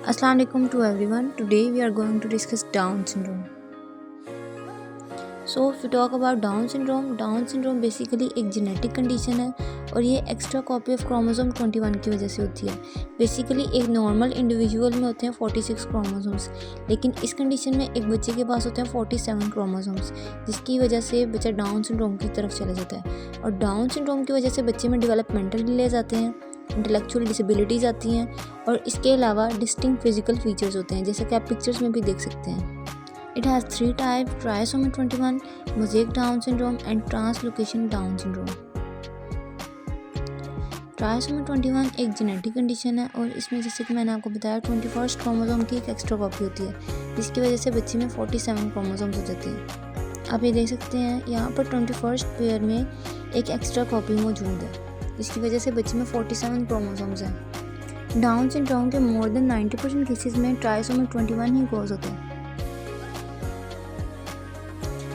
Assalamu alaikum to everyone. Today we are going to discuss Down syndrome. So if we talk about Down syndrome basically एक genetic condition है और ये extra copy of chromosome 21 की वजह से होती है। बेसिकली एक नॉर्मल इंडिविजुअल में होते हैं 46 क्रोमोसोम्स, लेकिन इस कंडीशन में एक बच्चे के पास होते हैं 47 क्रोमोसोम्स, जिसकी वजह से बच्चा डाउन सिंड्रोम की तरफ चला जाता है। और डाउन सिंड्रोम की वजह से बच्चे में डेवलपमेंटल डिलेज आते हैं, इंटेलेक्चुअल डिसेबिलिटीज़ आती हैं और इसके अलावा डिस्टिंक्ट फिजिकल फीचर्स होते हैं, जैसे कि आप पिक्चर्स में भी देख सकते हैं। It has 3 types: trisomy 21, mosaic Down syndrome and translocation Down syndrome. Trisomy 21 एक जेनेटिक कंडीशन है और इसमें जैसे कि मैंने आपको बताया 21st क्रोमोसोम की एक एक्स्ट्रा कॉपी होती है, जिसकी वजह से बच्चे में 47 क्रोमोसोम्स हो जाते हैं। आप ये देख सकते हैं यहाँ पर 21st पेयर में एक एक्स्ट्रा कॉपी मौजूद है, जिसकी वजह से बच्चे में 47 क्रोमोसोम्स हैं। डाउन सिंड्रोम के मोर देन 90% केसेस में ट्राइसोमी 21 ही कॉज होता है।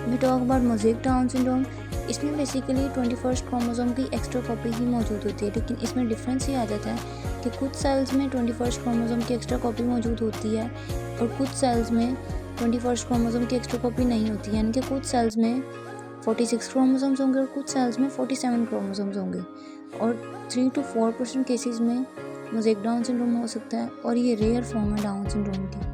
We talk about mosaic Down syndrome, इसमें बेसिकली 21st क्रोमोसोम की एक्स्ट्रा कॉपी ही मौजूद होती है, लेकिन इसमें डिफरेंस ये आ जाता है कि कुछ सेल्स में 21st क्रोमोसोम की एक्स्ट्रा कॉपी मौजूद होती है और कुछ सेल्स में 21st क्रोमोसोम की एक्स्ट्रा कॉपी नहीं होती है। यानी कि कुछ सेल्स में 46 क्रोमोसोम्स होंगे और कुछ सेल्स में 47 क्रोमोसोम्स होंगे। और 3 to 4% केसेस में मोज़ेक डाउन सिंड्रोम हो सकता है और ये रेयर फॉर्म है डाउन सिंड्रोम की।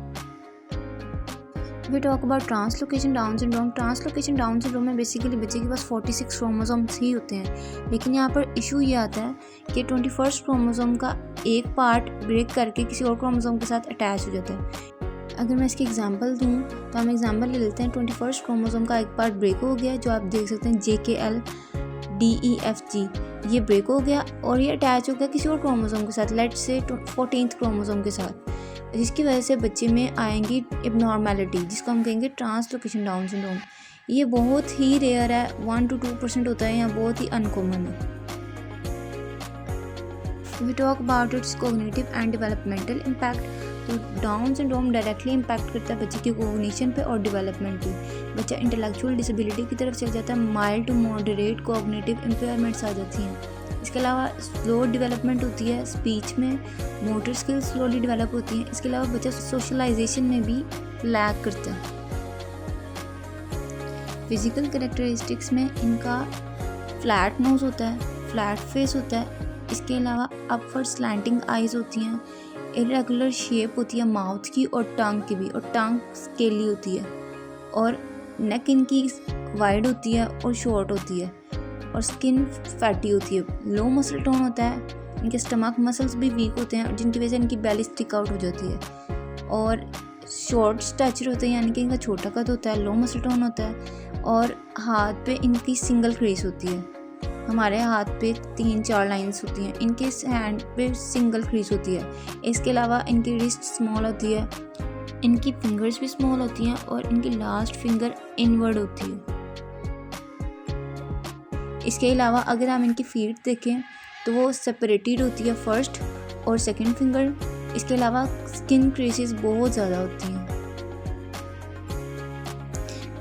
We talk about translocation Down syndrome. Translocation Down syndrome में बेसिकली बच्चे के पास 46 क्रोमोसोम्स ही होते हैं, लेकिन यहाँ पर इशू ये आता है कि 21st क्रोमोसोम का एक पार्ट ब्रेक करके किसी और क्रोमोसोम के साथ अटैच हो जाता है। अगर मैं इसकी एग्जांपल दूँ तो हम एग्जांपल ले लेते हैं। 21st क्रोमोसोम का एक पार्ट ब्रेक हो गया, जो आप देख सकते हैं JKL DEFG, ये ब्रेक हो गया और ये अटैच हो गया किसी और क्रोमोसोम के साथ, लेट्स से 14th क्रोमोसोम के साथ, जिसकी वजह से बच्चे में आएंगी एबनॉर्मेलिटी, जिसको हम कहेंगे ट्रांसलोकेशन डाउन सिंड्रोम। ये बहुत ही रेयर है, 1 to 2% होता है, यहाँ बहुत ही अनकॉमन है। We talk about its cognitive and developmental impact. तो डाउन सिंड्रोम डायरेक्टली इम्पैक्ट करता है बच्चे की कोग्निशन पे और डेवलपमेंट पे। बच्चा इंटेलेक्चुअल डिसेबिलिटी की तरफ चल जाता है, mild to moderate cognitive impairments आ जाती हैं। इसके अलावा स्लो डेवलपमेंट होती है स्पीच में, मोटर स्किल्स स्लोली डेवलप होती हैं। इसके अलावा बच्चा सोशलाइजेशन में भी लैग करता है। फिजिकल कैरेक्टरिस्टिक्स में इनका फ्लैट नोज होता है, फ्लैट फेस होता है। इसके अलावा अपवर्ड स्लैंटिंग आइज होती हैं, इरेगुलर शेप होती है माउथ की और टंग की भी, और टंग स्केली होती है, और नेक इनकी वाइड होती है और शॉर्ट होती है, और स्किन फैटी होती है। लो मसल टोन होता है, इनके स्टमक मसल्स भी वीक होते हैं, जिनकी वजह से इनकी बेली स्टिक आउट हो जाती है। और शॉर्ट स्टैचर होते हैं, यानी कि इनका छोटा कद होता है, लो मसल टोन होता है, और हाथ पे इनकी सिंगल क्रीज होती है। हमारे हाथ पे 3-4 लाइंस होती हैं, इनके हैंड पे सिंगल क्रीज होती है। इसके अलावा इनकी रिस्ट स्मॉल होती है, इनकी फिंगर्स भी स्मॉल होती हैं और इनकी लास्ट फिंगर इनवर्ड होती है। इसके अलावा अगर हम इनकी फीट देखें तो वो सेपरेटेड होती है फर्स्ट और सेकंड फिंगर। इसके अलावा स्किन क्रेसेस बहुत ज़्यादा होती हैं।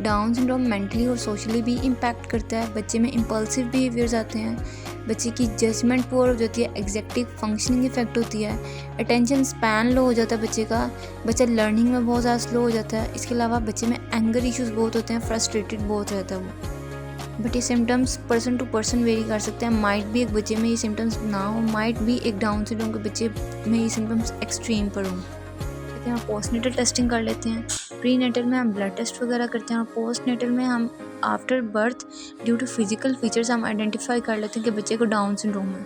डाउन सिंड्रोम मेंटली और सोशली भी इम्पैक्ट करता है। बच्चे में इम्पल्सिव बिहेवियर्स आते हैं, बच्चे की जजमेंट पुअर हो जाती है, एग्जेक्टिव फंक्शनिंग इफेक्ट होती है, अटेंशन स्पैन लो हो जाता है बच्चे का, बच्चा लर्निंग में बहुत ज़्यादा स्लो हो जाता है। इसके अलावा बच्चे में एंगर इश्यूज बहुत होते हैं, फ्रस्ट्रेटेड बहुत रहता है वो। बट ये symptoms person to person vary कर सकते हैं। माइट भी एक बच्चे में ये सिम्टम्स ना हो, माइट भी एक डाउन सिंड्रोम के बच्चे में ये सिम्टम्स एक्सट्रीम पर हों। कहते हैं पोस्टनेटल टेस्टिंग कर लेते हैं, प्री नेटल में हम ब्लड टेस्ट वगैरह करते हैं, और पोस्ट नेटल में हम after birth due to physical features हम आइडेंटिफाई कर लेते हैं कि बच्चे को डाउन सिंड्रोम है।